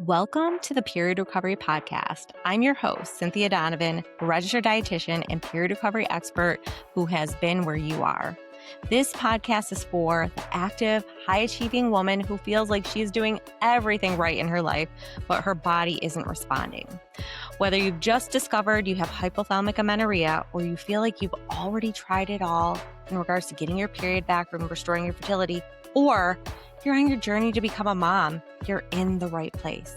Welcome to the Period Recovery Podcast. I'm your host, Cynthia Donovan, registered dietitian and period recovery expert who has been where you are. This podcast is for the active, high-achieving woman who feels like she's doing everything right in her life, but her body isn't responding. Whether you've just discovered you have hypothalamic amenorrhea or you feel like you've already tried it all in regards to getting your period back and restoring your fertility, or you're on your journey to become a mom, you're in the right place.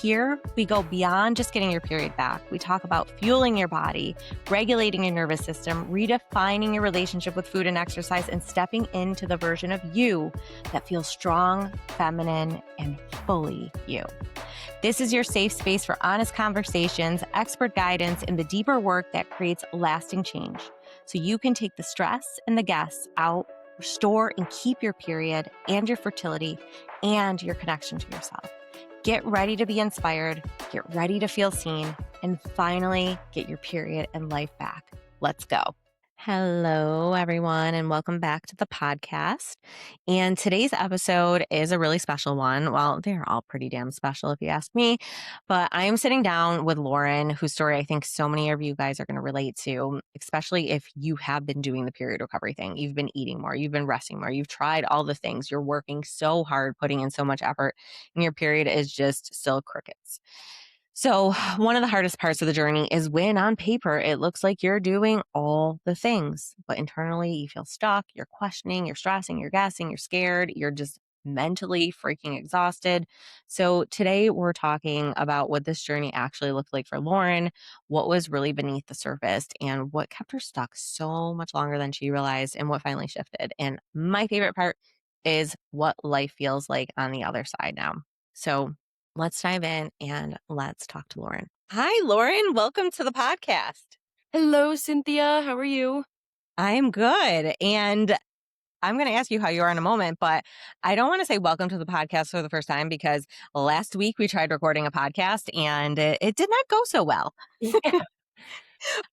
Here, we go beyond just getting your period back. We talk about fueling your body, regulating your nervous system, redefining your relationship with food and exercise, and stepping into the version of you that feels strong, feminine, and fully you. This is your safe space for honest conversations, expert guidance, and the deeper work that creates lasting change. So you can take the stress and the guess out, restore and keep your period and your fertility and your connection to yourself. Get ready to be inspired, get ready to feel seen, and finally get your period and life back. Let's go. Hello, everyone, and welcome back to the podcast. And today's episode is a really special one. Well, they're all pretty damn special if you ask me, but I am sitting down with Lauren, whose story I think so many of you guys are going to relate to, especially if you have been doing the period recovery thing. You've been eating more, you've been resting more, you've tried all the things, you're working so hard, putting in so much effort, and your period is just still crickets. So one of the hardest parts of the journey is when on paper, it looks like you're doing all the things, but internally you feel stuck, you're questioning, you're stressing, you're guessing, you're scared, you're just mentally freaking exhausted. So today we're talking about what this journey actually looked like for Lauren, what was really beneath the surface, and what kept her stuck so much longer than she realized, and what finally shifted. And my favorite part is what life feels like on the other side now. So let's dive in and let's talk to Lauren. Hi, Lauren. Welcome to the podcast. Hello, Cynthia. How are you? I am good. And I'm going to ask you how you are in a moment, but I don't want to say welcome to the podcast for the first time because last week we tried recording a podcast and it did not go so well. Yeah.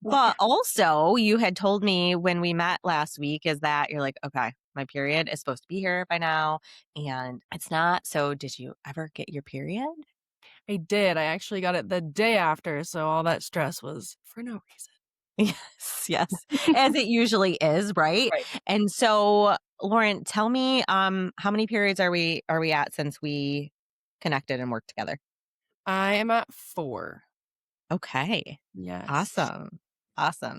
But also, you had told me when we met last week is that you're like, okay, my period is supposed to be here by now and it's not. So did you ever get your period? I did. I actually got it the day after, so all that stress was for no reason. Yes, as it usually is, right? Right. And so, Lauren, tell me, how many periods are we at since we connected and worked together? I am at 4. Okay, Yes. awesome.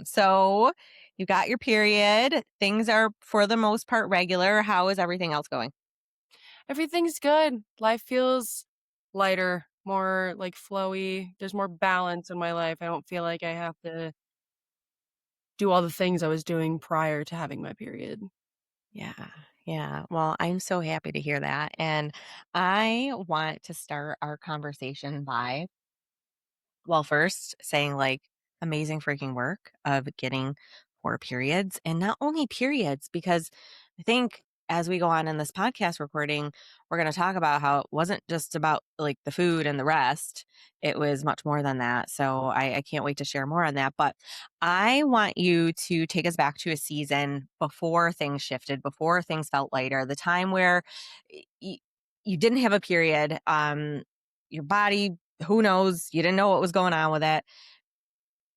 So you got your period. Things are for the most part regular. How is everything else going? Everything's good. Life feels lighter, more like flowy. There's more balance in my life. I don't feel like I have to do all the things I was doing prior to having my period. Yeah. Well, I'm so happy to hear that, and I want to start our conversation by first saying like amazing freaking work of getting 4 periods, and not only periods, because I think as we go on in this podcast recording, we're going to talk about how it wasn't just about like the food and the rest. It was much more than that. So I can't wait to share more on that. But I want you to take us back to a season before things shifted, before things felt lighter, the time where you didn't have a period. Your body, who knows? You didn't know what was going on with it.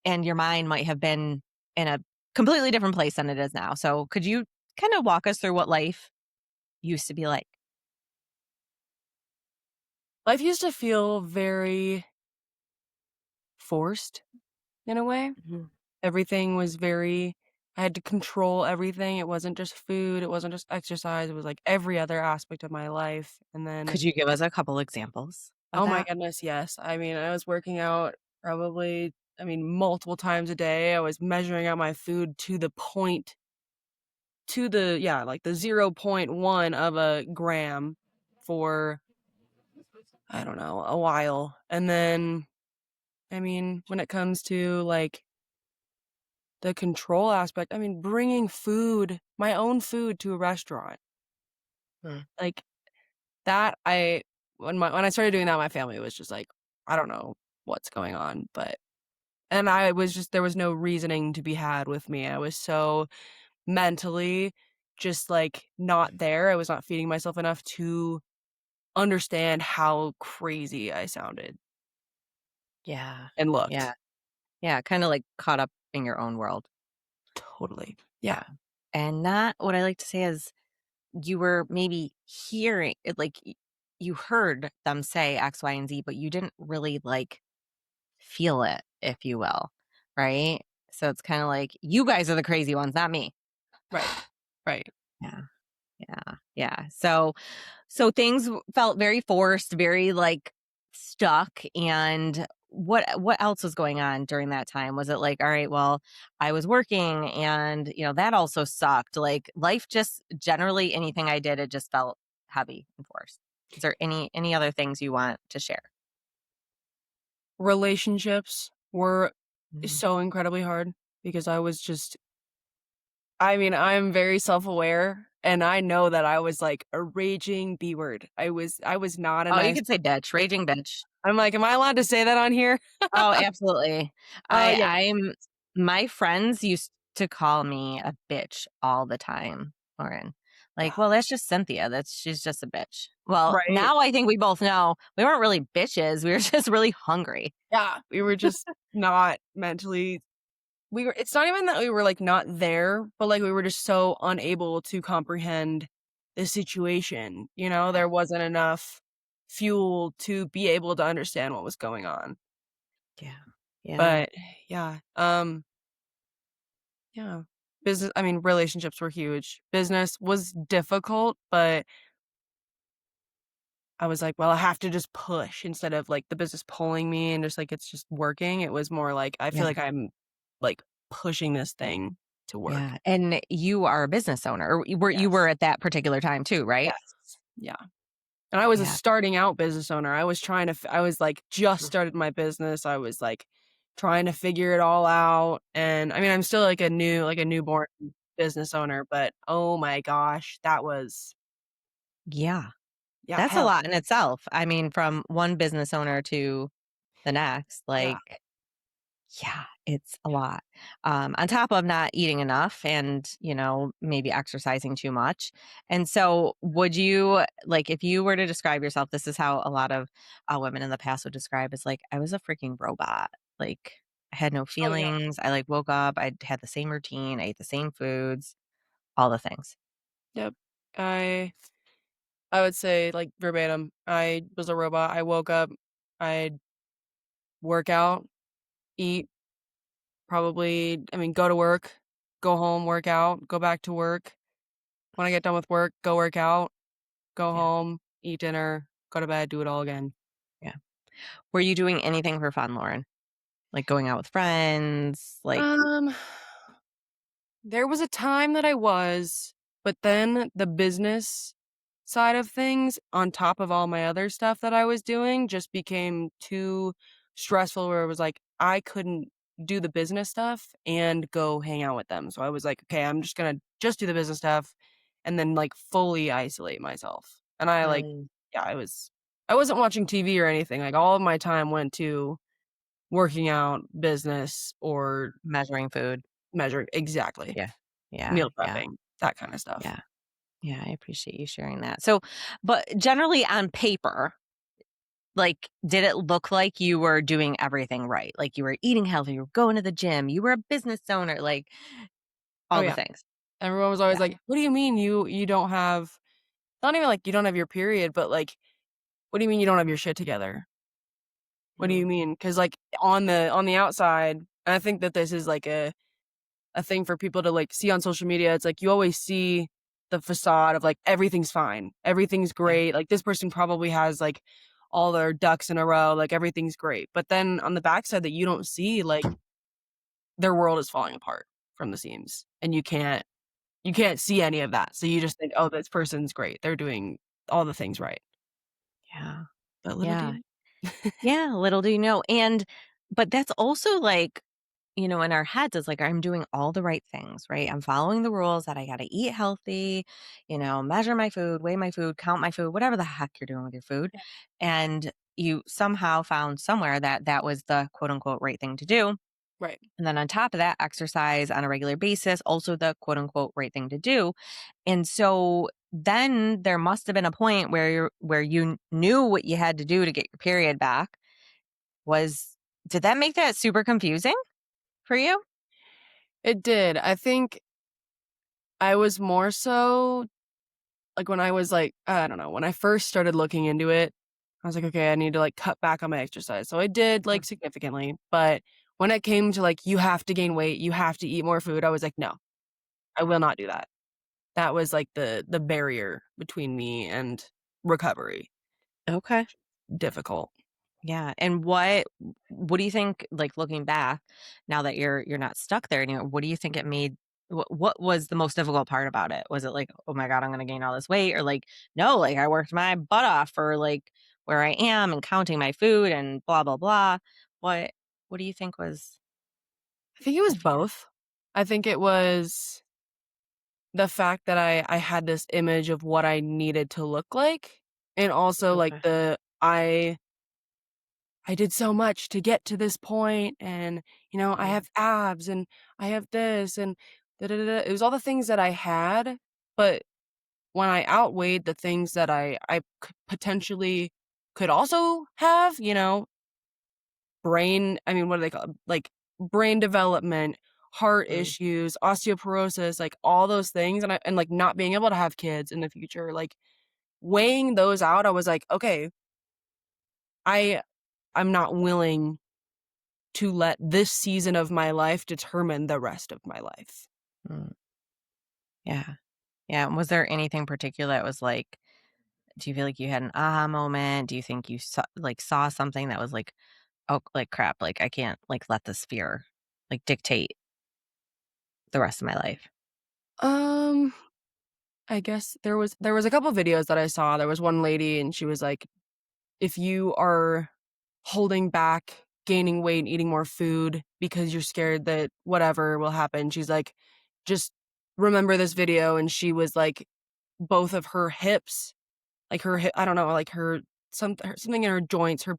And your mind might have been in a completely different place than it is now. So could you kind of walk us through what life used to be like? Life used to feel very forced in a way. Mhm. Everything was I had to control everything. It wasn't just food. It wasn't just exercise. It was like every other aspect of my life. And then, Could you give us a couple examples of oh my that? goodness, yes. I mean, I was working out probably, multiple times a day. I was measuring out my food to the point, like the 0.1 of a gram for, I don't know, a while. And then, when it comes to like the control aspect, bringing my own food to a restaurant, Hmm. like that, when I started doing that, my family was just like, I don't know what's going on, and there was no reasoning to be had with me. I was so mentally just like not there. I was not feeding myself enough to understand how crazy I sounded Yeah. and Yeah. looked. Yeah. Kind of like caught up in your own world. Totally. Yeah. Yeah. And not what I like to say is you were maybe hearing it, like you heard them say X, Y, and Z, but you didn't really like feel it, if you will. Right. So it's kind of like you guys are the crazy ones, not me. Right. Right. Yeah. Yeah. Yeah. So things felt very forced, very like stuck. And what else was going on during that time? Was it like, all right, well, I was working and that also sucked. Like life just generally anything I did, it just felt heavy and forced. Is there any other things you want to share? Relationships were Mhm. so incredibly hard because I mean, I'm very self-aware, and I know that I was, like, a raging B word. I was not a Oh, you nice. could say bitch, raging bitch. I'm like, "Am I allowed to say that on here?" Oh, absolutely. I Yeah. I'm my friends used to call me a bitch all the time, Lauren. Like, Yeah. well, that's just Cynthia. She's just a bitch. Well, Right? now I think we both know we weren't really bitches. We were just really hungry. Yeah. We were just not mentally it's not even that we were, like, not there, but, like, we were just so unable to comprehend the situation, you know? Yeah. There wasn't enough fuel to be able to understand what was going on. Yeah. Yeah. But, yeah, yeah. Relationships were huge. Business was difficult, but I was like, "Well, I have to just push," instead of, like, the business pulling me and just, like, it's just working. It was more like, I feel Yeah. like I'm, like, pushing this thing to work. Yeah. And you are a business owner. Or you were Yes. at that particular time too, right? Yes. Yeah. And I was a Yeah. starting out business owner. I was, like, just Mm. started my business. I was, like, trying to figure it all out, and, I mean, I'm still, like, a newborn business owner, but, oh my gosh, that was Yeah. yeah, That's a hell. lot in itself. I mean, from one business owner to the next, Yeah, like yeah, it's a lot. On top of not eating enough and, maybe exercising too much. And so, would you, like, if you were to describe yourself, this is how a lot of women in the past would describe is like, I was a freaking robot. Like, I had no oh, yeah. feelings. I like woke up, I had the same routine, I ate the same foods, all the things. Yep. I I would say, like, verbatim, I was a robot. I woke up, I'd work out, eat, go to work, go home, work out, go back to work. When I get done with work, go work out, go Yeah. home, eat dinner, go to bed, do it all again. Yeah. Were you doing anything for fun, Lauren? Like going out with friends? Like, Um There was a time that I was, but then the business side of things, on top of all my other stuff that I was doing, just became too stressful where it was like, I couldn't do the business stuff and go hang out with them. So I was like, okay, I'm just gonna just do the business stuff and then like fully isolate myself. And mm, yeah, I wasn't watching TV or anything. Like all of my time went to working out, business, or measuring food? measuring exactly. Yeah. Yeah. Meal Yeah. prepping, that kinda stuff. Yeah. Yeah, I appreciate you sharing that. So, but generally on paper, like, did it look like you were doing everything right? Like you were eating healthy, you were going to the gym, you were a business owner, like Oh, all the yeah. things. Everyone was always Yeah. like, "What do you mean you don't have" not even like you don't have your period, but like, "What do you mean you don't have your shit together? What do Mm, you mean?" 'Cause, like, on the outside, and I think that this is, like, a thing for people to, like, see on social media, it's like you always see the facade of, like, everything's fine, everything's yeah. great, like, this person probably has, like, all their ducks in a row, like, everything's great, but then on the backside that you don't see, like, their world is falling apart from the seams, and you can't see any of that, so you just think, "Oh, this person's great. They're doing all the things right." Yeah. But little do Yeah. you Yeah. Little do you know. But that's also like, in our heads, it's like I'm doing all the right things, right? I'm following the rules that I got to eat healthy, measure my food, weigh my food, count my food, whatever the heck you're doing with your food. Yeah. And you somehow found somewhere that that was the quote unquote right thing to do. Right. And then on top of that, exercise on a regular basis, also the quote unquote right thing to do. And so then there must have been a point where you knew what you had to do to get your period back. Did that make that super confusing for you? It did. I think I was more so like when I was like, I don't know, when I first started looking into it, I was like, okay, I need to like cut back on my exercise. So I did Mm, like significantly. But when it came to like, you have to gain weight, you have to eat more food, I was like, no, I will not do that. That was like the barrier between me and recovery. okay. Difficult. Yeah, and what do you think, like, looking back, now that you're not stuck there anymore, what do you think it made what was the most difficult part about it? Was it like, "Oh my god, I'm gonna gain all this weight," or like, "No, like, I worked my butt off for, like, where I am and counting my food and blah, blah, blah." What what do you think was I think it was the fear? both. I think it was the fact that I had this image of what I needed to look like, and also, like, Okay. I did so much to get to this point, and, I Mm, have abs, and I have this, and da da da da. It was all the things that I had, but when I outweighed the things that I potentially could also have, I mean, what do they call it? Like, brain development, heart mm, issues, osteoporosis, like, all those things, and, like, not being able to have kids in the future, like, weighing those out, I was like, "Okay, I I'm not willing to let this season of my life determine the rest of my life." mm, yeah, yeah, was there anything particular that was like do you feel like you had an aha moment? Do you think you saw something that was like, "Oh, like, crap, like, I can't, like, let this fear, like, dictate the rest of my life." Um, I guess there was a couple videos that I saw. There was one lady, and she was like, "If you are holding back gaining weight and eating more food because you're scared that whatever will happen," she's like, "Just remember this video," and she was like, both of her hips, like her hip I don't know, like something in her joints, her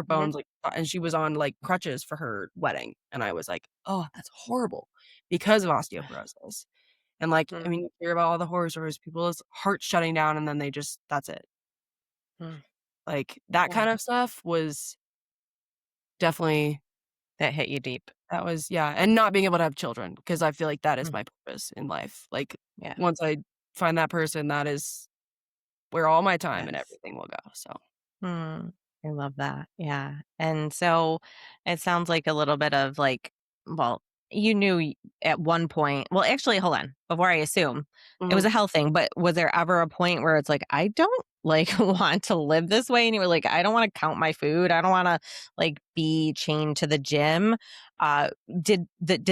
Mhm, bones, like, and she was on, like, crutches for her wedding, and I was like, "Oh, that's horrible," because of osteoporosis, and, like, I mm, mean, you hear about all the horror stories, people's hearts shutting down, and then that's it. mm, Like, that yeah, kind of stuff was definitely that hit you deep. that was yeah, and not being able to have children, because I feel like that is Mm, my purpose in life, like, yeah, once I find that person, that is where all my time and yes. everything will go, so Mm, I love that. Yeah. And so it sounds like a little bit of like, well, you knew at one point. Well, actually, hold on. Before I assume it was mhm. a health thing, but was there ever a point where it's like, I don't like want to live this way? And you were like, I don't want to count my food. I don't want to like be chained to the gym. Uh, did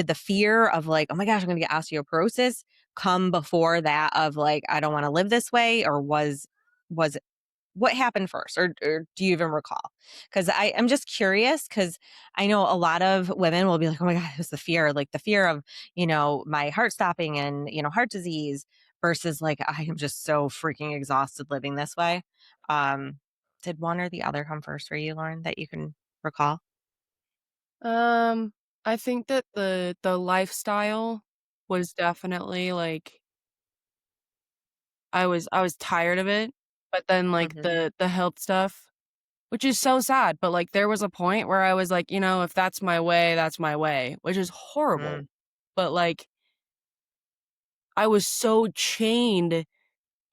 the fear of like, oh my gosh, I'm going to get osteoporosis come before that of like, I don't want to live this way, or was what happened first, or do you even recall? Because I'm just curious because I know a lot of women will be like, "Oh my god, it was the fear, like the fear of my heart stopping and heart disease," versus like I am just so freaking exhausted living this way. Um, did one or the other come first for you, Lauren, that you can recall? Um, I think that the lifestyle was definitely, like I was tired of it, but then, like, Hmm. the health stuff, which is so sad, but, like, there was a point where I was like, if that's my way, that's my way," which is horrible, Mm, but, like, I was so chained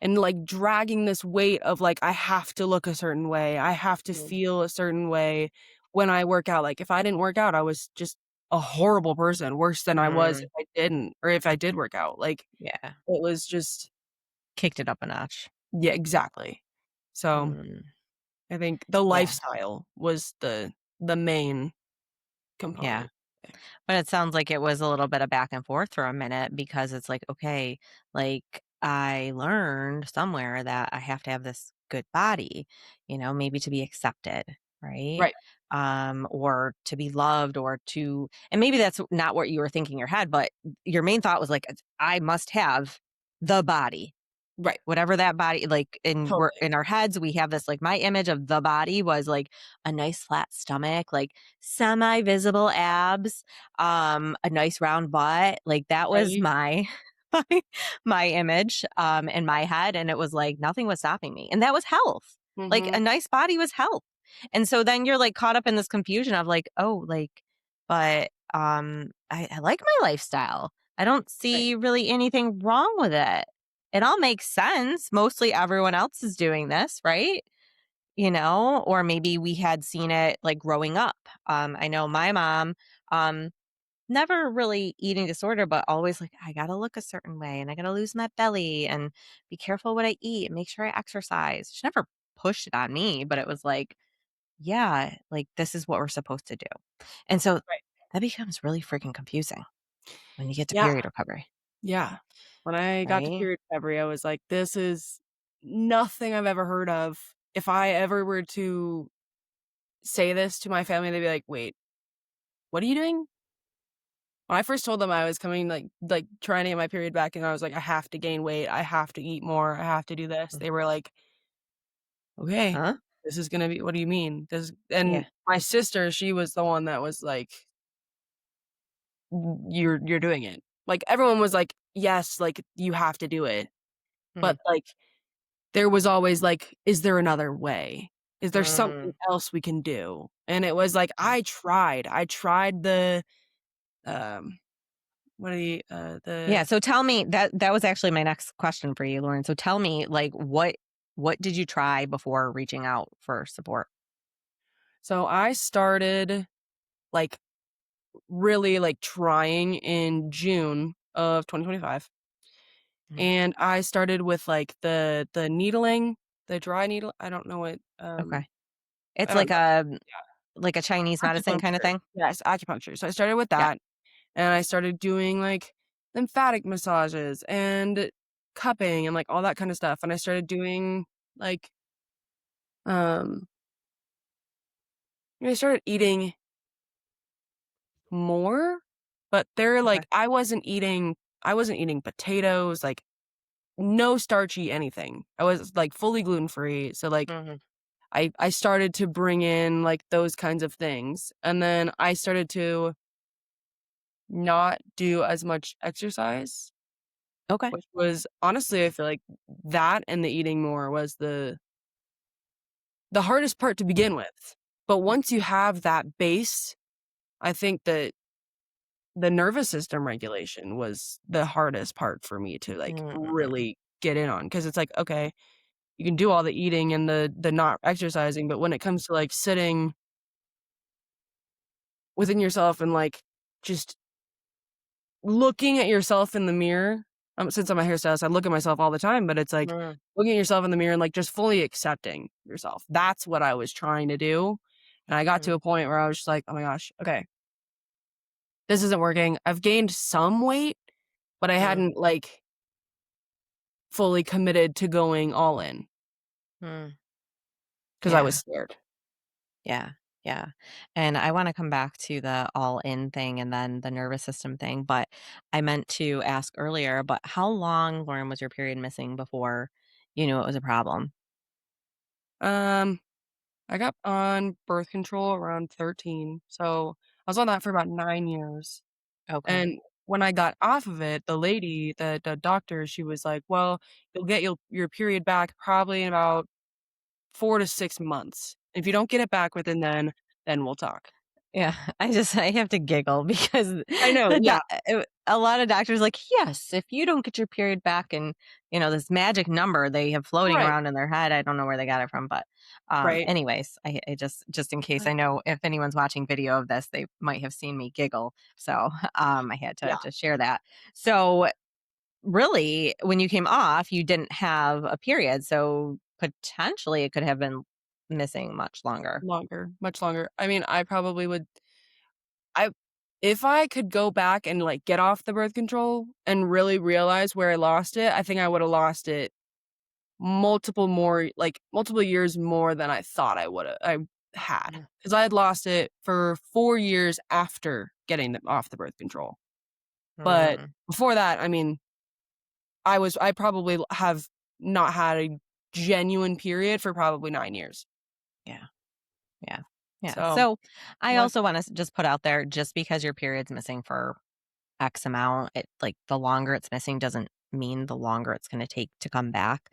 and, like, dragging this weight of, like, I have to look a certain way, I have to mm, feel a certain way when I work out, like, if I didn't work out, I was just a horrible person, worse than I was mm, if I didn't or if I did work out, like, yeah, it was just kicked it up a notch. yeah, exactly. So, Mm, I think the yeah, lifestyle was the main yeah. component. But it sounds like it was a little bit of back and forth for a minute because it's like, okay, like I learned somewhere that I have to have this good body, maybe to be accepted, right? Right, Or to be loved or and maybe that's not what you were thinking in your head, but your main thought was like, I must have the body, right, whatever that body like we're totally. in our heads we have this like my image of the body was like a nice flat stomach, like semi visible abs, a nice round butt, like that was Right? my my image in my head, and it was like nothing was stopping me, and that was health. Like Mhm. a nice body was health. And so then you're like caught up in this confusion of like, oh, like, but I like my lifestyle. I don't Right. see really anything wrong with it. It all makes sense. Mostly everyone else is doing this, right? Or maybe we had seen it like growing up. I know my mom, um, never really eating disorder, but always like, I gotta look a certain way and I gotta lose my belly and be careful what I eat and make sure I exercise. She never pushed it on me, but it was like, yeah, like this is what we're supposed to do. And so Right. that becomes really freaking confusing when you get to Yeah. period recovery, Yeah. When I got to right? period recovery, I was like, "This is nothing I've ever heard of." If I ever were to say this to my family, they'd be like, "Wait, what are you doing?" When I first told them I was coming, like trying to get my period back, and I was like, "I have to gain weight. I have to eat more. I have to do this." Mm. They were like, "Okay, Huh? this is gonna be what do you mean?" This and Yeah. my sister, she was the one that was like, You're doing it." Like, everyone was like, "Yes, like, you have to do it." Mm, But, like, there was always like, "Is there another way? Is there something mm. else we can do?" And it was like, Mm. I tried the, um, what are Yeah. the So tell me that was actually my next question for you, Lauren. So tell me, like, what did you try before reaching out for support? so I started, like, really, like, trying in June of 2025, Mm. and I started with, like, the needling, the dry needle I don't know what, Okay. I It's don't know. like a Chinese medicine kind of Acupuncture. thing. Yes, acupuncture. So I started with Yeah. that, and I started doing, like, lymphatic massages and cupping and, like, all that kinda stuff, and I started doing, like, um I started eating more, but they're Okay. like I wasn't eating potatoes, like, no starchy anything. I was, like, fully gluten-free, so, like, Mhm. I started to bring in, like, those kinds of things, and then I started to not do as much exercise. Okay. Which was honestly, I feel like that and the eating more was the hardest part to begin with. But once you have that base, I think that the nervous system regulation was the hardest part for me to, like, Mm. really get in on because it's like, okay, you can do all the eating and the not exercising, but when it comes to, like, sitting within yourself and, like, just looking at yourself in the mirror, since I'm a hairstylist, I look at myself all the time, but it's like Mm. looking at yourself in the mirror and, like, just fully accepting yourself. That's what I was trying to do, and I got to Mm. a point where I was just like, "Oh my gosh, okay, this isn't working." I've gained some weight, but I Mm. hadn't, like, fully committed to going all in Mm. because I was Yeah. scared. Yeah. Yeah. And I want to come back to the all in thing and then the nervous system thing, but I meant to ask earlier, but how long, Lauren, was your period missing before you knew it was a problem? Um, I got on birth control around 13, so I was on that for about 9 years. Okay. And when I got off of it, the doctor, she was like, "Well, you'll get your period back probably in about 4 to 6 months. If you don't get it back within then we'll talk." Yeah, I have to giggle because I know, yeah. a lot of doctors like, yes, if you don't get your period back and this magic number they have floating Right, around in their head, I don't know where they got it from, but right. anyways, I just in case I know if anyone's watching video of this, they might have seen me giggle, so I had to Yeah, to share that. So really, when you came off, you didn't have a period, so potentially it could have been missing much longer. longer, much longer. I mean, I probably would I if I could go back and, like, get off the birth control and really realize where I lost it, I think I woulda lost it multiple years more than I thought I had, Mm. because I had lost it for 4 years after getting them off the birth control. But Mm. before that, I mean, I probably have not had a genuine period for probably 9 years. Yeah. Yeah. Yeah. So, So I yeah, also want to just put out there just because your period's missing for X amount, it like the longer it's missing doesn't mean the longer it's going to take to come back.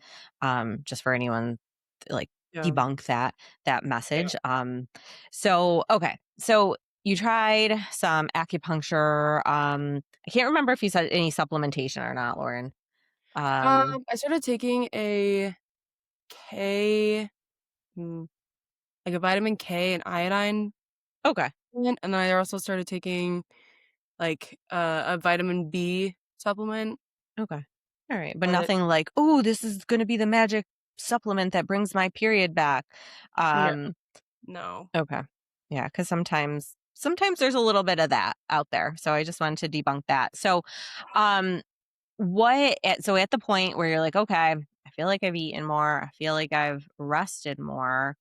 Just for anyone to, like, Yeah. debunk that Yeah. message. So okay, so you tried some acupuncture. I can't remember if you said any supplementation or not, Lauren. I started taking a K like a vitamin K and iodine Okay, supplement, and then I also started taking, like, a vitamin B supplement, okay, all right, but but nothing like, oh, this is going to be the magic supplement that brings my period back. no, Um, no. Okay. Yeah, because sometimes there's a little bit of that out there. So I just wanted to debunk that. So, um, at the point where you're like, okay, I feel like I've eaten more, I feel like I've rested more.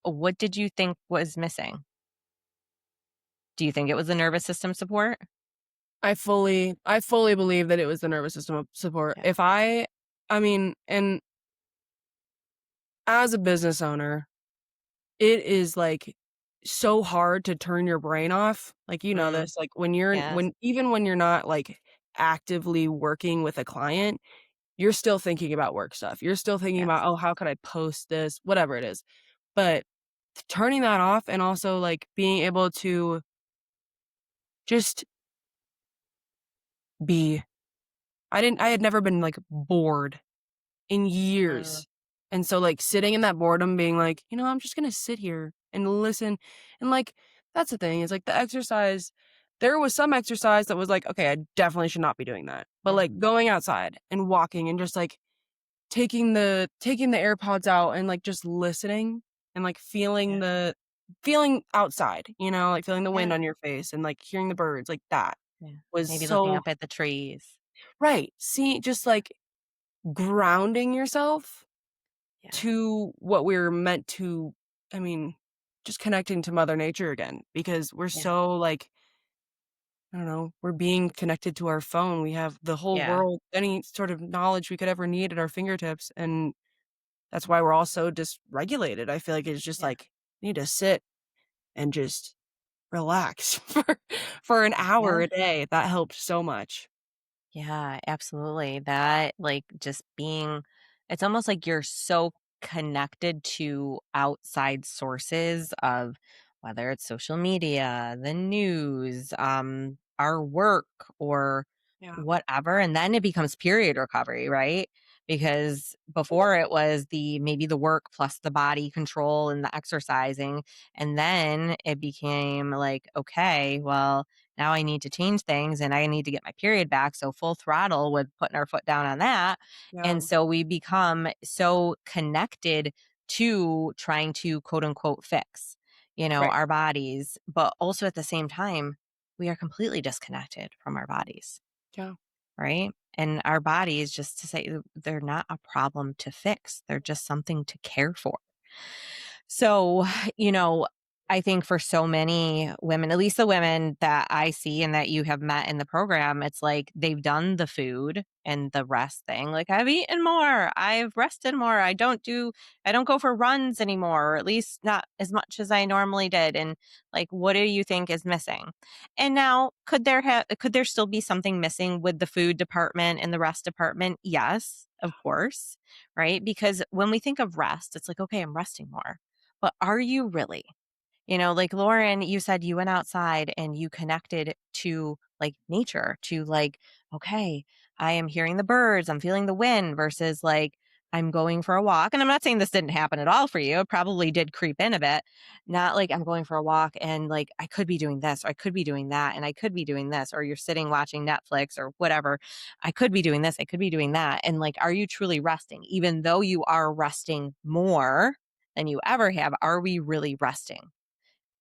What did you think was missing? Do you think it was the nervous system support? I fully believe that it was the nervous system support. Yeah. If I mean, and as a business owner, it is, like, so hard to turn your brain off. Like, you know Mm, this, like, yes. when even when you're not, like, actively working with a client, you're still thinking about work stuff. You're still thinking about, Yes. "Oh, how could I post this?" Whatever it is. But turning that off and also, like, being able to just be I had never been, like, bored in Mm, years. And so, like, sitting in that boredom being like, "You know, I'm just gonna sit here and listen," and, like, that's the thing, is, like, the exercise there was some exercise that was like, "Okay, I definitely should not be doing that." But, mm, like, going outside and walking and just, like, taking the AirPods out and, like, just listening and, like, yeah. feeling outside, you know, like, feeling the wind Yeah. on your face and, like, hearing the birds, like, that Yeah. was Maybe looking so up at the trees. right. See, just, like, grounding yourself Yeah. to what we're meant to I mean, just connecting to Mother Nature again because we're Yeah. so, like, I don't know, we're being connected to our phone. We have the whole Yeah. world, any sort of knowledge we could ever need at our fingertips, and that's why we're all so dysregulated. I feel like it's just Yeah. like, you need to sit and just relax for an hour Yeah. a day. That helped so much. Yeah, absolutely. That, like, just being, it's almost like you're so connected to outside sources of whether it's social media, the news, our work, or Yeah. whatever. And then it becomes period recovery, right? Because before it was maybe the work plus the body control and the exercising. And then it became like, okay, well, now I need to change things and I need to get my period back. So full throttle with putting our foot down on that. Yeah. And so we become so connected to trying to quote unquote fix, Right. our bodies, but also at the same time, we are completely disconnected from our bodies, Yeah. right? And our bodies, just to say, they're not a problem to fix. They're just something to care for. So, you know, I think for so many women, at least the women that I see and that you have met in the program, it's like they've done the food and the rest thing. Like, I've eaten more, I've rested more. I don't go for runs anymore, or at least not as much as I normally did. And like, what do you think is missing? And now, could there still be something missing with the food department and the rest department? Yes, of course, right? Because when we think of rest, it's like, okay, I'm resting more, but are you really? Like Lauren, you said you went outside and you connected to like nature, to like, okay, I am hearing the birds, I'm feeling the wind versus like I'm going for a walk. And I'm not saying this didn't happen at all for you. It probably did creep in a bit. Not like I'm going for a walk and like I could be doing this or I could be doing that and I could be doing this, or you're sitting watching Netflix or whatever. I could be doing this, I could be doing that. And like, are you truly resting? Even though you are resting more than you ever have, are we really resting?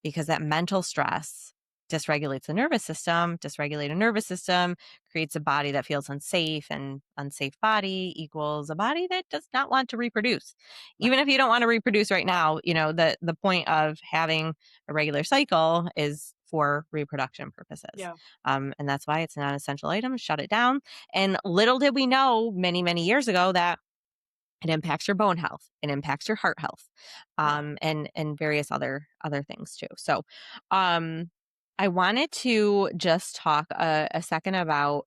Because that mental stress dysregulates the nervous system. Dysregulated nervous system creates a body that feels unsafe, and unsafe body equals a body that does not want to reproduce. No. Even if you don't want to reproduce right now, the point of having a regular cycle is for reproduction purposes. Yeah. And that's why it's a non-essential item. Shut it down. And little did we know many, many years ago that it impacts your bone health. It impacts your heart health, Yeah. and various other things too. So, um, I wanted to just talk a second about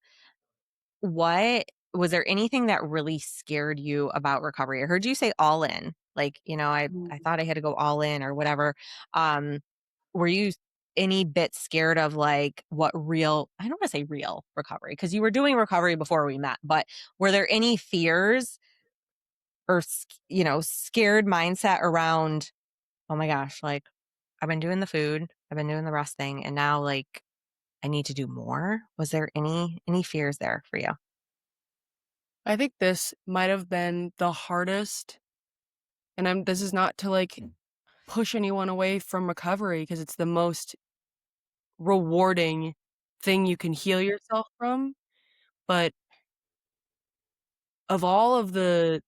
what was there anything that really scared you about recovery? I heard you say all in. Like, I Mm. thought I had to go all in or whatever. Um, were you any bit scared of like what real, I don't want to say real recovery because you were doing recovery before we met, but were there any fears or, scared mindset around, oh my gosh, like I've been doing the food, I've been doing the rest thing, and now like I need to do more? Was there any fears there for you? I think this might have been the hardest, and this is not to, like, push anyone away from recovery because it's the most rewarding thing you can heal yourself from, but of all of the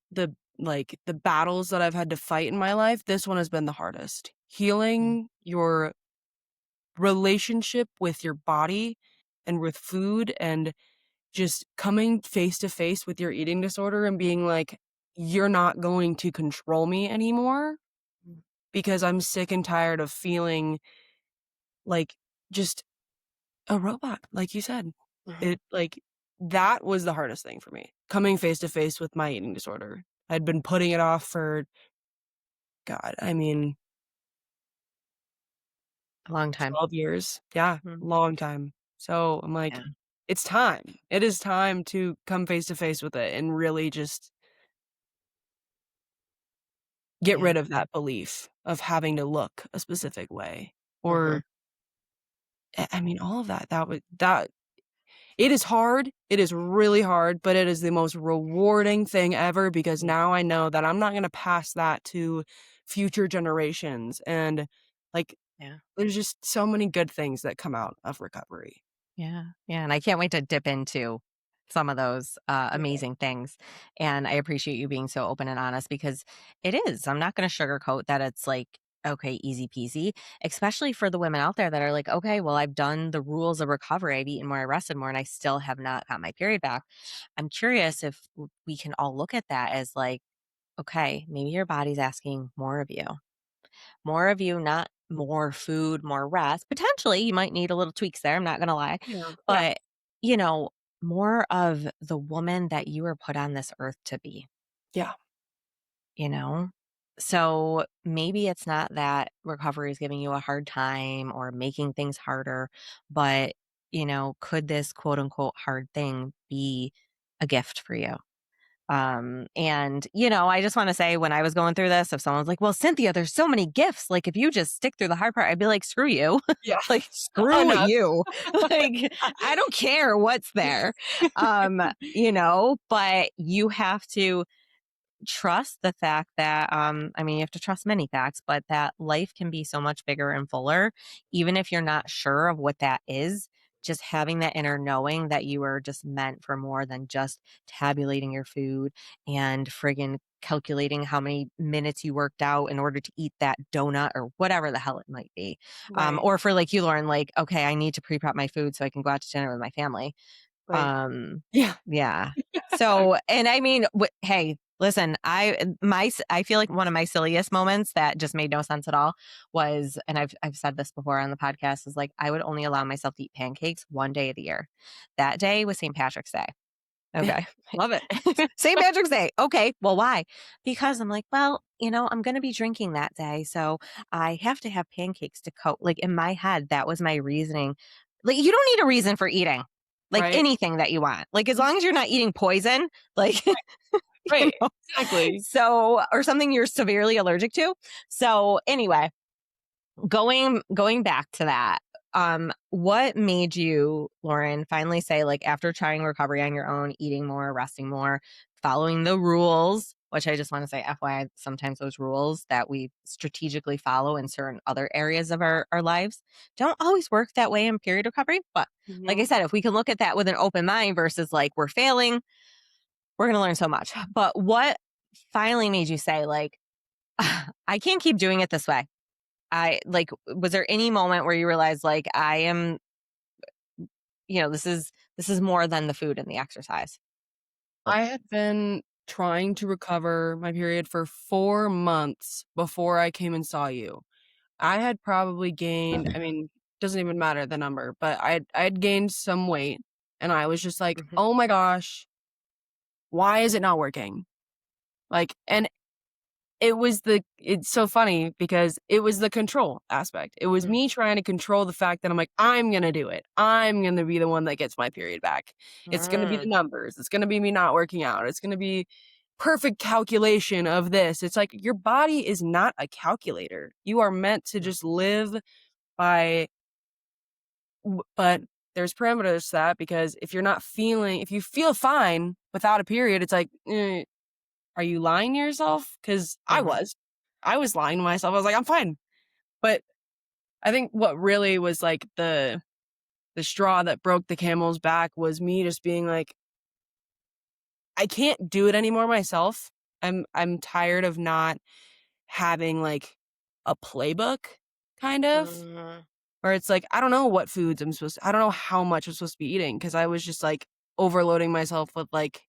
battles that I've had to fight in my life, this one has been the hardest. Mm. Healing your relationship with your body and with food and just coming face to face with your eating disorder and being like, "You're not going to control me anymore," Mm. because I'm sick and tired of feeling like just a robot, like you said. Mhm. It like, that was the hardest thing for me, coming face to face with my eating disorder. I'd been putting it off for God, I mean, A long time. 12 years. Yeah, Mhm. long time. So, I'm Yeah. like, "It's time. It is time to come face to face with it and really just get Yeah. rid of that belief of having to look a specific way." Mhm. Or, I mean, all of that. That it is hard. It is really hard, but it is the most rewarding thing ever because Yeah. now I know that I'm not gonna pass that to future generations, and, like, Yeah. there's just so many good things that come out of recovery. Yeah. Yeah, and I can't wait to dip into some of those, Yeah. amazing things, and I appreciate you being so open and honest because it is. I'm not gonna sugarcoat that it's like, okay, easy peasy, especially for the women out there that are like, "Okay, well, I've done the rules of recovery. I've eaten more, I rested more, and I still have not got my period back." I'm curious if we can all look at that as like, okay, maybe your body's asking more of you. More of you, not more food, more rest. Potentially, you might need a little tweaks there, I'm not gonna lie. Yeah. Yeah. But, you know, more of the woman that you were put on this earth to be, Yeah. you know? So maybe it's not that recovery is giving you a hard time or making things harder, but, could this quote unquote hard thing be a gift for you? And, I just want to say when I was going through this, if someone's like, well, Cynthia, there's so many gifts. Like, if you just stick through the hard part, I'd be like, screw you. Yeah. Like, Oh, screw no. you. Like, I don't care what's there. But you have to trust the fact that I mean you have to trust many facts, but that life can be so much bigger and fuller even if you're not sure of what that is. Just having that inner knowing that you are just meant for more than just tabulating your food and friggin calculating how many minutes you worked out in order to eat that donut or whatever the hell it might be. Right. Or for like you, Lauren, like, okay, I need to pre-prep my food so I can go out to dinner with my family. Right. um, Yeah. yeah. So, and I mean, hey, listen, I feel like one of my silliest moments that just made no sense at all was, and I've said this before on the podcast, is like I would only allow myself to eat pancakes one day of the year. That day was St. Patrick's Day. Yeah. Okay. Love it. St. Patrick's Day. Okay. Well, why? Because I'm like, well, I'm going to be drinking that day. So I have to have pancakes to coat. Like in my head, that was my reasoning. Like, you don't need a reason for eating like Right. anything that you want. Like, as long as you're not eating poison, like, Right. know, Exactly. so, or something you're severely allergic to. So, anyway, going back to that, what made you, Lauren, finally say, like, after trying recovery on your own, eating more, resting more, following the rules, which I just want to say FYI, sometimes those rules that we strategically follow in certain other areas of our lives don't always work that way in period recovery. But like I Mhm. said, if we can look at that with an open mind versus like we're failing, we're going to learn so much. But what finally made you say, like, I can't keep doing it this way? Was there any moment where you realized like I am, this is more than the food and the exercise? I had been trying to recover my period for 4 months before I came and saw you. I had probably gained, I mean, doesn't even matter the number, but I had gained some weight, and I was just like, Mhm. "Oh my gosh, Why is it not working? Like, and it's so funny because it was the control aspect. It was Mm. me trying to control the fact that I'm like, "I'm gonna do it. I'm gonna be the one that gets my period back. It's gonna be the Mm. numbers. It's gonna be me not working out. It's gonna be perfect calculation of this." It's like, your body is not a calculator. You are meant to just live by but there's parameters to that, because if you feel fine without a period, it's like, are you lying to yourself? Because Mhm. I was lying to myself. I was like, I'm fine. But I think what really was like the straw that broke the camel's back was me just being like, I can't do it anymore myself. I'm tired of not having like a playbook, kind of, Mm. where it's like, I don't know what foods I don't know how much I'm supposed to be eating, because I was just like overloading myself with like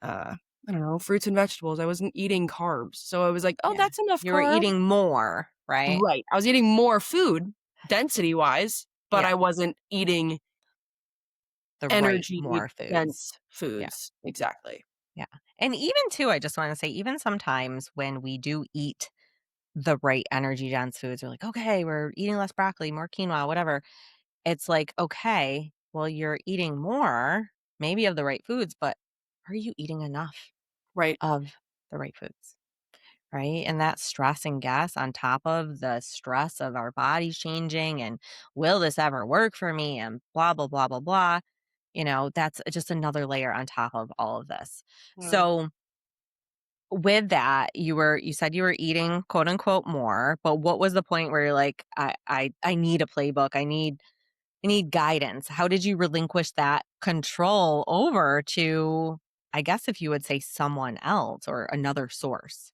I don't know, fruits and vegetables. I wasn't eating carbs. So I was like, oh, Yeah. that's enough You were carbs. eating more, right? Right. I was eating more food density wise, but Yeah. I wasn't eating The right energy more foods. dense Yeah. foods. Exactly. Yeah. And even too, I just want to say, even sometimes when we do eat the right energy dense foods, we're like, okay, we're eating less broccoli, more quinoa, whatever. It's like, okay, well, you're eating more, maybe of the right foods, but are you eating enough Right. of the right foods? Right. And that stress and gas on top of the stress of our bodies changing and will this ever work for me and blah, blah, blah, blah, blah. That's just another layer on top of all of this. Yeah. So, with that, you said you were eating quote unquote more, but what was the point where you're like, I need a playbook. I need guidance. How did you relinquish that control over to, I guess if you would say, someone else or another source?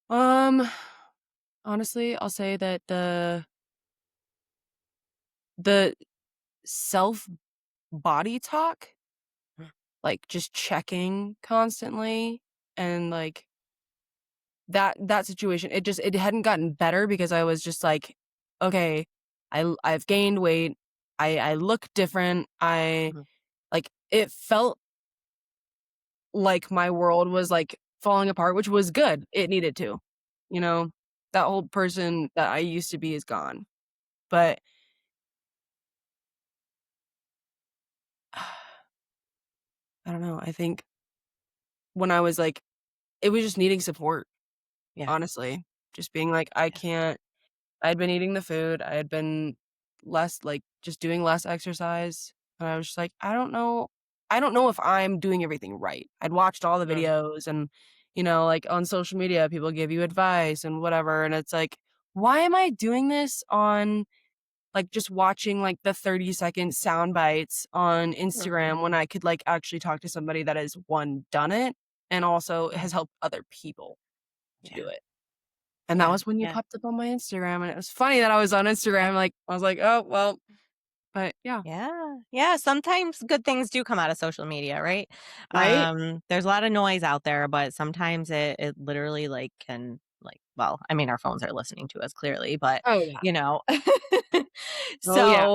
Um, Honestly, I'll say that the self body talk, Mm. like just checking constantly, and like that situation, it hadn't gotten better, because I was just like, okay, I've gained weight. I look different. Mhm. Like, it felt like my world was like falling apart, which was good. It needed to. You know, that whole person that I used to be is gone. But I don't know. I think when I was like, it was just needing support, Yeah. honestly. Just being like, I Yeah. can't I'd been eating the food, I had been just doing less exercise, and I was just like, I don't know if I'm doing everything right. I'd watched all the Mm. videos, and, like, on social media, people give you advice and whatever, and it's like, why am I doing this on, like, just watching, like, the 30-second sound bites on Mhm. Instagram when I could, like, actually talk to somebody that has, 1, done it, and also Yeah. has helped other people to do Yeah. it. And that Yeah. was when you Yeah. popped up on my Instagram, and it was funny that I was on Instagram, like, I was like, "Oh, well," but yeah. Yeah. Yeah. Sometimes good things do come out of social media, right? Right? There's a lot of noise out there, but sometimes it literally like can like, well, I mean, our phones are listening to us clearly, but Oh, yeah. you know. Oh, yeah.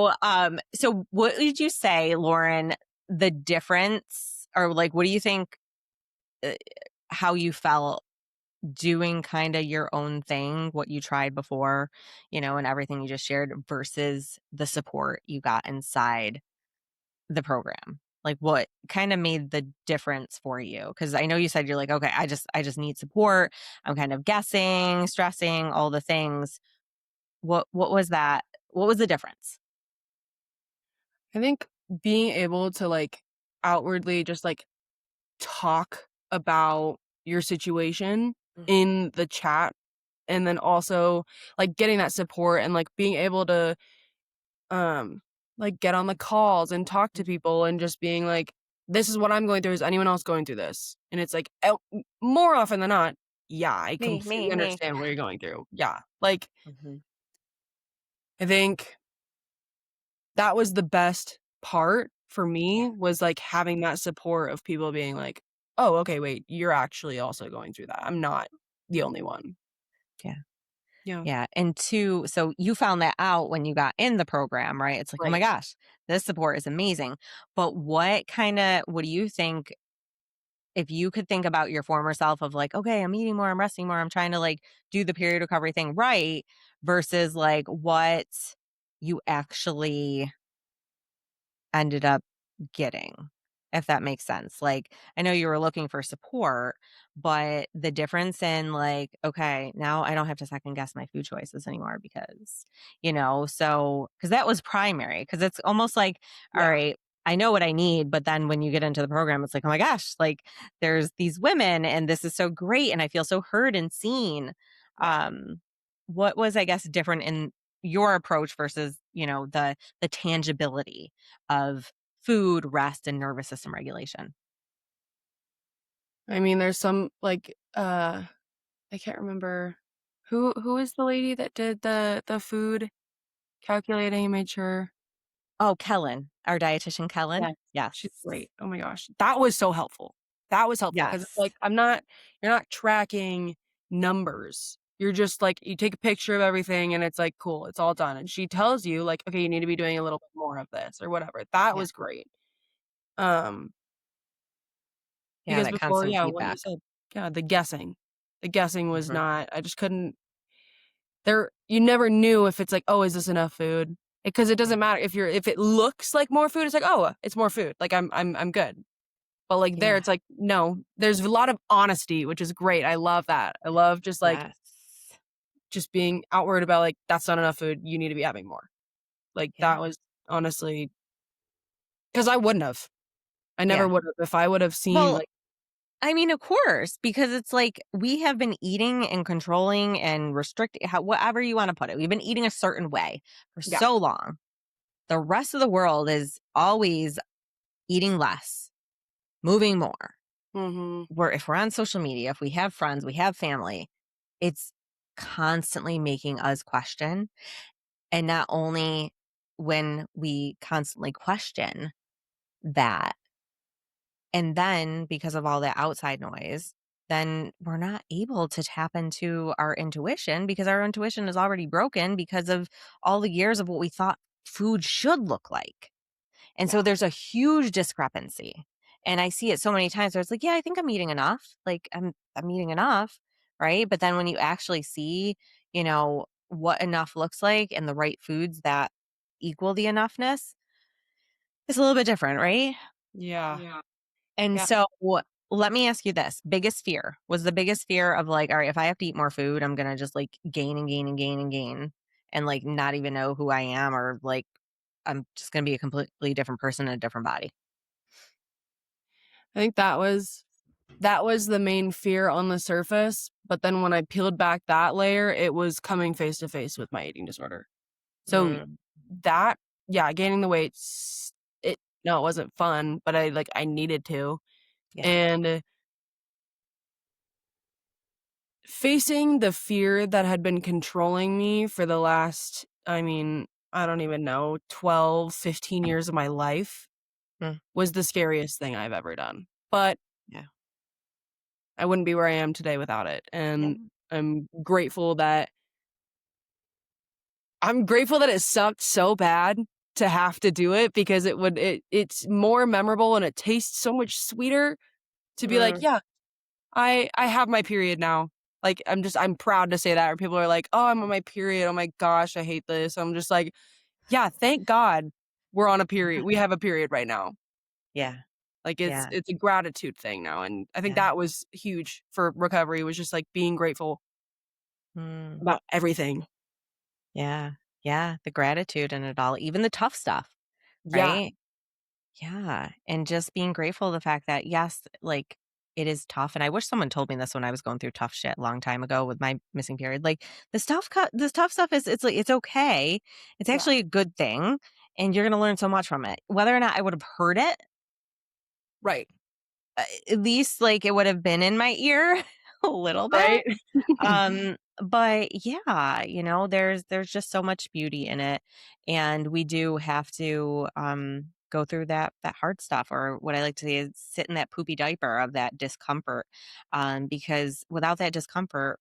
So what would you say, Lauren, the difference or like what do you think uh, how you felt doing kind of your own thing, what you tried before, and everything you just shared versus the support you got inside the program? Like what kind of made the difference for you? Cuz I know you said you're like, okay, I just need support. I'm kind of guessing, stressing, all the things. What was that? What was the difference? I think being able to, like, outwardly just, like, talk about your situation Mm. in the chat, and then also, like, getting that support, and, like, being able to, um, like, get on the calls and talk to people, and just being like, "This is what I'm going through. Is anyone else going through this?" And it's like, more often than not, "Yeah, I Me, me, completely me. understand what you're going through." Yeah. Like, Mhm. I think that was the best part for Yeah, me, was, like, having that support of people being like, "Oh, okay, wait, you're actually also going through that. I'm not the only one." yeah. Yeah. Yeah, and 2, so you found that out when you got in the program, right? It's like, "Oh my Right. gosh, this support is amazing." But what do you think if you could think about your former self of like, "Okay, I'm eating more, I'm resting more, I'm trying to, like, do the period recovery thing right," versus, like, what you actually ended up getting, if that makes sense. Like, I know you were looking for support, but the difference in like, okay, now I don't have to second guess my food choices anymore because, so because that was primary, because it's almost like, all Yeah. right, I know what I need, but then when you get into the program, it's like, oh my gosh, like there's these women and this is so great and I feel so heard and seen. Yeah. Um, what was, I guess, different in your approach versus, the tangibility of food, rest, and nervous system regulation? I mean, there's some like I can't remember who is the lady that did the food calculating and made sure. Oh, Kellen, our dietitian Kellen? Yes. Yes. She's great. Oh my gosh. That was so helpful. That was helpful because it's Yes. like you're not tracking numbers. You're just like you take a picture of everything and it's like, cool, it's all done. And she tells you like, okay, you need to be doing a little bit more of this or whatever. That Yeah. was great. Um, Yeah, because that before, constant yeah, what you feedback. said, yeah, the guessing. The guessing was Mhm. not I just couldn't there you never knew if it's like, "Oh, is this enough food?" Because it Yeah. doesn't matter if it looks like more food, it's like, "Oh, it's more food." Like, I'm good. But, like, there, Yeah. it's like, no, there's a lot of honesty, which is great. I love that. I love just, like, Yes. just being outward about, like, "That's not enough food. You need to be having more." Like, Yeah. that was honestly, because I wouldn't have. I never Yeah. would have if I would have seen, Well, like I mean, of course, because it's like we have been eating and controlling and restricting, whatever you want to put it. We've been eating a certain way for yeah. so long. The rest of the world is always eating less, moving more. Mhm. If we're on social media, if we have friends, we have family, it's constantly making us question. And not only when we constantly question that, and then because of all the outside noise, then we're not able to tap into our intuition because our intuition is already broken because of all the years of what we thought food should look like. And so Yeah. there's a huge discrepancy. And I see it so many times where it's like, yeah, I think I'm eating enough. Like I'm eating enough, right? But then when you actually see, what enough looks like and the right foods that equal the enoughness, it's a little bit different, right? Yeah. And Yeah. so let me ask you this. Biggest fear was the biggest fear of like, all right, if I have to eat more food, I'm gonna just like gain and gain and gain and gain and like not even know who I am, or like I'm just gonna be a completely different person in a different body. I think that was the main fear on the surface, but then when I peeled back that layer, it was coming face to face with my eating disorder. So Mm, that yeah, gaining the weight, it no, it wasn't fun, but I needed to. yeah. And facing the fear that had been controlling me for the last, I mean, I don't even know, 12, 15 years of my life Mm, was the scariest thing I've ever done. But yeah. I wouldn't be where I am today without it. Yeah. And I'm grateful that it sucked so bad to have to do it because it's more memorable and it tastes so much sweeter to be like, Mm, "Yeah, I have my period now." Like, I'm proud to say that, or people are like, "Oh, I'm on my period. Oh my gosh, I hate this." I'm just like, "Yeah, thank God we're on a period. We have a period right now." yeah. Like, Yeah. it's a gratitude thing now, and I think Yeah. that was huge for recovery, was just, like, being grateful Mm, about everything. yeah. Yeah. The gratitude in it all, even the tough stuff, Yeah, right? Yeah, and just being grateful the fact that, yes, like, it is tough, and I wish someone told me this when I was going through tough shit a long time ago with my missing period, like, this tough stuff is it's, like, it's okay. It's yeah, actually a good thing, and you're gonna learn so much from it. Whether or not I would have heard it, right, at least, like, it would have been in my ear a little bit. right? But yeah, there's just so much beauty in it. And we do have to go through that hard stuff, or what I like to say is sit in that poopy diaper of that discomfort. Because without that discomfort,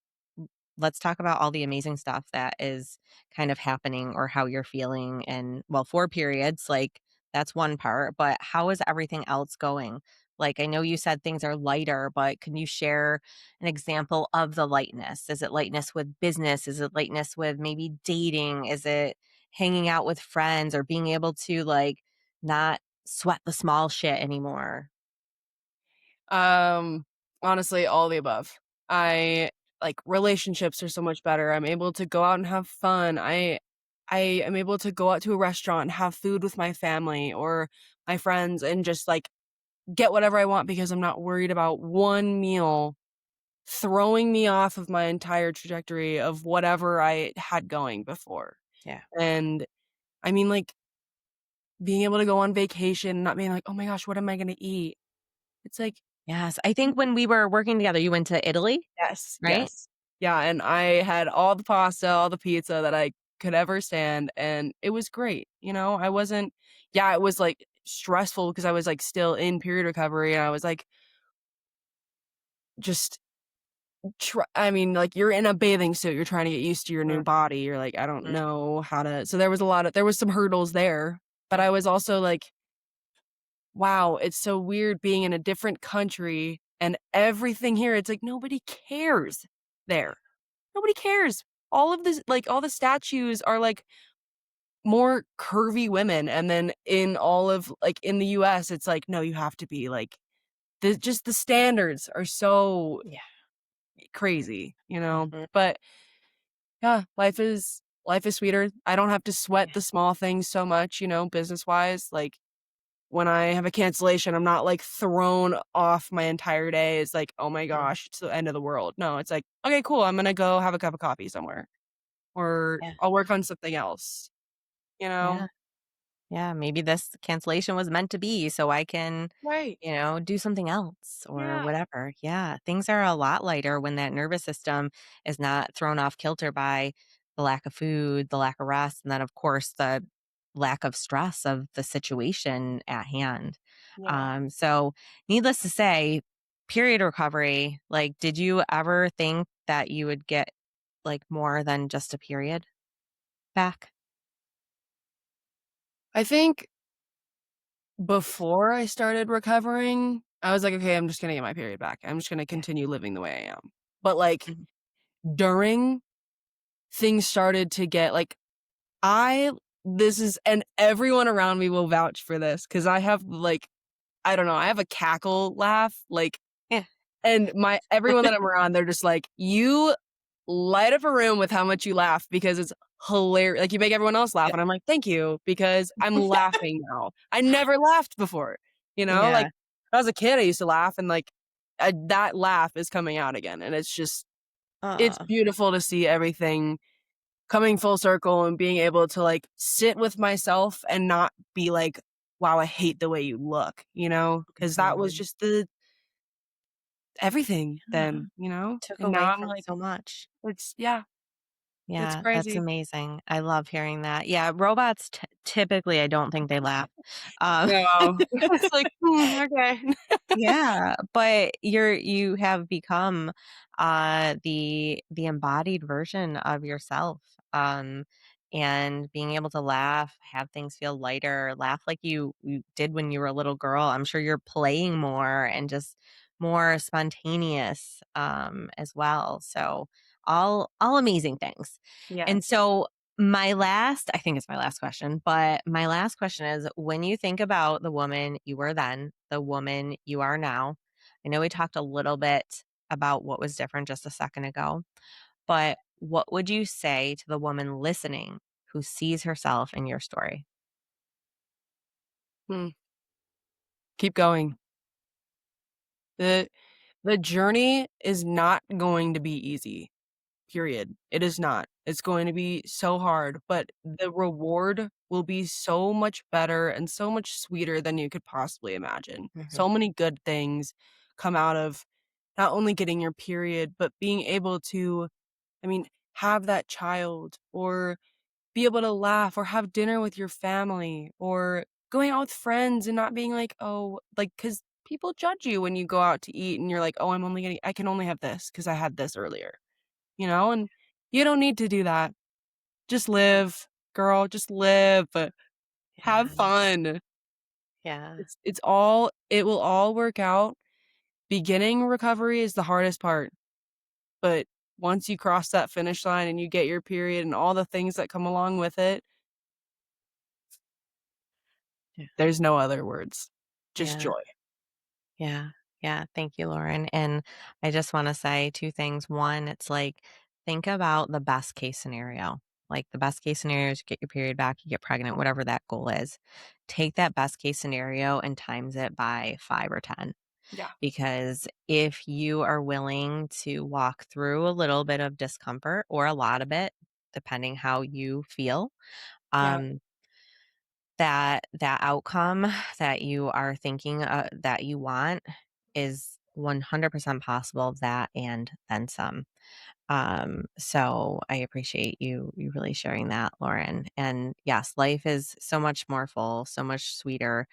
let's talk about all the amazing stuff that is kind of happening or how you're feeling. And well, for periods, like that's one part, but how is everything else going? Like, I know you said things are lighter, but can you share an example of the lightness? Is it lightness with business? Is it lightness with maybe dating? Is it hanging out with friends or being able to like not sweat the small shit anymore? Um, Honestly, all the above. I like relationships are so much better. I'm able to go out and have fun. I am able to go out to a restaurant and have food with my family or my friends and just like get whatever I want because I'm not worried about one meal throwing me off of my entire trajectory of whatever I had going before. Yeah. And I mean, like being able to go on vacation, not being like, oh my gosh, what am I going to eat? It's like, Yes. I think when we were working together, you went to Italy, yes, right? yes. Yeah, and I had all the pasta, all the pizza that I could ever stand, and it was great, you know? I wasn't Yeah, it was, like, stressful because I was, like, still in period recovery, and I was, like, just I mean, like, you're in a bathing suit, you're trying to get used to your new Mhm, body, you're like, "I don't mhm, know how to." So there was some hurdles there, but I was also like, "Wow, it's so weird being in a different country and everything here." It's like nobody cares there. Nobody cares. All of this like, all the statues are, like, more curvy women, and then in all of like, in the US, it's like, no, you have to be, like the standards are so yeah, crazy, you know? mhm, But, yeah, life is sweeter. I don't have to sweat yeah, the small things so much, you know, business-wise, like, when I have a cancellation, I'm not, like, thrown off my entire day. It's like, "Oh my mhm, gosh, it's the end of the world." No, it's like, "Okay, cool, I'm gonna go have a cup of coffee somewhere." Or yeah, I'll work on something else, you yeah. know? Yeah, maybe this cancellation was meant to be so I can, Right. do something else or Yeah. whatever. Yeah, things are a lot lighter when that nervous system is not thrown off kilter by the lack of food, the lack of rest, and then, of course, the lack of stress of the situation at hand. Yeah. So, needless to say, period recovery, like, did you ever think that you would get like more than just a period back? I think before I started recovering, I was like, "Okay, I'm just gonna get my period back. I'm just gonna Yeah. continue living the way I am." But, like, Mhm. during, things started to get like, I this is and everyone around me will vouch for this because I have, like I don't know, I have a cackle laugh, like Yeah. and my everyone that I'm around, they're just like, "You light up a room with how much you laugh because it's hilarious. Like, you make everyone else laugh," Yeah. and I'm like, "Thank you," because I'm laughing now. I never laughed before, you know? Like, Yeah. when I was a kid, I used to laugh and, like, that laugh is coming out again, and it's Aw. beautiful to see everything coming full circle and being able to, like, sit with myself and not be like, "Wow, I hate the way you look," you know? Because that was Mhm. just everything Yeah. then, you know? Took And now away I'm from like, so much. yeah, it's Yeah, that's crazy. amazing. I love hearing that. Yeah, robots typically, I don't think they laugh. Um, No. It's like, "Hmm, okay." yeah, but you have become the embodied version of yourself. And being able to laugh, have things feel lighter, laugh like you did when you were a little girl. I'm sure you're playing more and just more spontaneous as well. So all amazing things. And Yes. so I think it's my last question, but my last question is when you think about the woman you were then, the woman you are now, I know we talked a little bit about what was different just a second ago, but what would you say to the woman listening who sees herself in your story? Hmm. Keep going. The the journey is not going to be easy, period. It is not. It's going to be so hard, but the reward will be so much better and so much sweeter than you could possibly imagine. Mhm, So many good things come out of not only getting your period, but being able to, I mean, have that child or be able to laugh or have dinner with your family or going out with friends and not being like, "Oh," like because people judge you when you go out to eat and you're like, "Oh, I can only have this because I had this earlier." and you don't need to do that. Just live, girl, just live. Have Yeah. fun. Yeah. It will all work out. Beginning recovery is the hardest part, but once you cross that finish line and you get your period and all the things that come along with it, Yeah. there's no other words. Just Yeah. joy. Yeah. Yeah. Thank you, Lauren. And I just want to say two things. One, it's like, think about the best case scenario. Like the best case scenario is you get your period back, you get pregnant, whatever that goal is. Take that best case scenario and times it by 5 or 10. Yeah. Because if you are willing to walk through a little bit of discomfort or a lot of it, depending how you feel, Yeah. um, that outcome that you are thinking that you want is 100% possible, that and then some. So I appreciate you really sharing that, Lauren. And yes, life is so much more full, so much sweeter,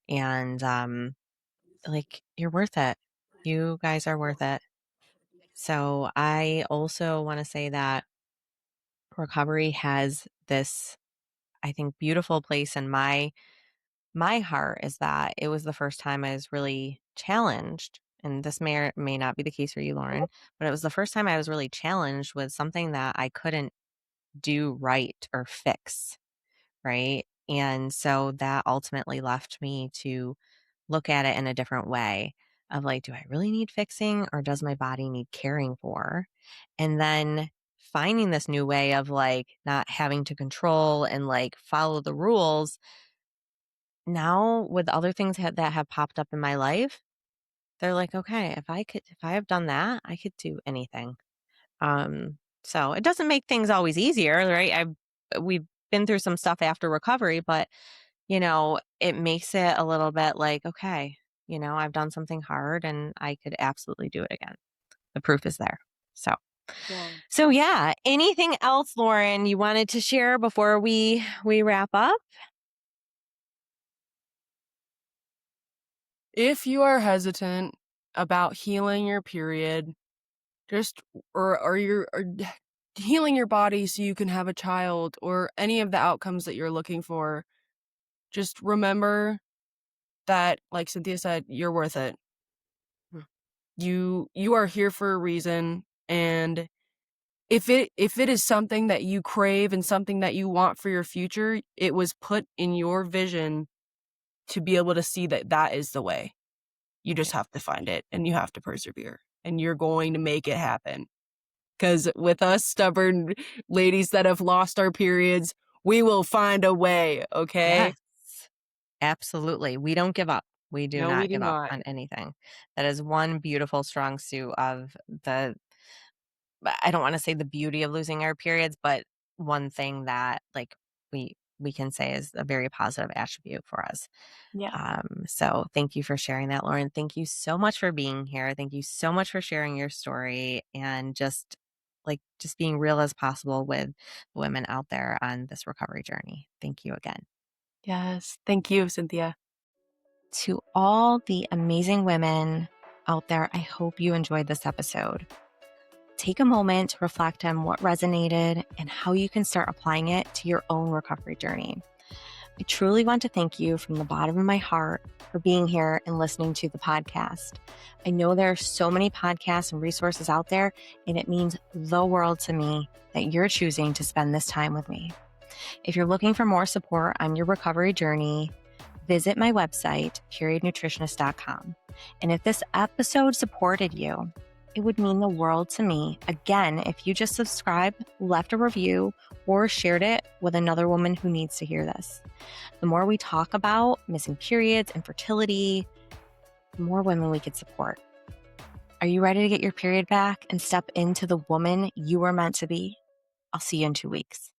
and like you're worth it. You guys are worth it. So I also want to say that recovery has this, I think, beautiful place in my heart, is that it was the first time I was really challenged. And this may or may not be the case for you, Lauren, but it was the first time I was really challenged with something that I couldn't do right or fix. Right. And so that ultimately left me to look at it in a different way of like, do I really need fixing or does my body need caring for? And then finding this new way of like not having to control and like follow the rules. Now with other things that have popped up in my life, they're like, okay, if I have done that, I could do anything. So it doesn't make things always easier, right? We've been through some stuff after recovery, but it makes it a little bit like, okay, I've done something hard and I could absolutely do it again. The proof is there. So, Yeah. so yeah, anything else, Lauren, you wanted to share before we wrap up? If you are hesitant about healing your period, just or you're or healing your body so you can have a child or any of the outcomes that you're looking for, just remember that, like Cynthia said, you're worth it. Mm. You are here for a reason, and if it is something that you crave and something that you want for your future, it was put in your vision to be able to see that that is the way. You just Right. have to find it and you have to persevere and you're going to make it happen. Because with us stubborn ladies that have lost our periods, we will find a way, okay? Yes, absolutely. We don't give up. We do No, we not do give up not. on anything. That is one beautiful strong suit of I don't want to say the beauty of losing our periods, but one thing that like we can say is a very positive attribute for us. Yeah. So thank you for sharing that, Lauren. Thank you so much for being here. Thank you so much for sharing your story and just being real as possible with the women out there on this recovery journey. Thank you again. Yes. Thank you, Cynthia. To all the amazing women out there, I hope you enjoyed this episode. Take a moment to reflect on what resonated and how you can start applying it to your own recovery journey. I truly want to thank you from the bottom of my heart for being here and listening to the podcast. I know there are so many podcasts and resources out there, and it means the world to me that you're choosing to spend this time with me. If you're looking for more support on your recovery journey, visit my website, periodnutritionist.com. And if this episode supported you, it would mean the world to me, again, if you just subscribed, left a review, or shared it with another woman who needs to hear this. The more we talk about missing periods and fertility, the more women we could support. Are you ready to get your period back and step into the woman you were meant to be? I'll see you in 2 weeks.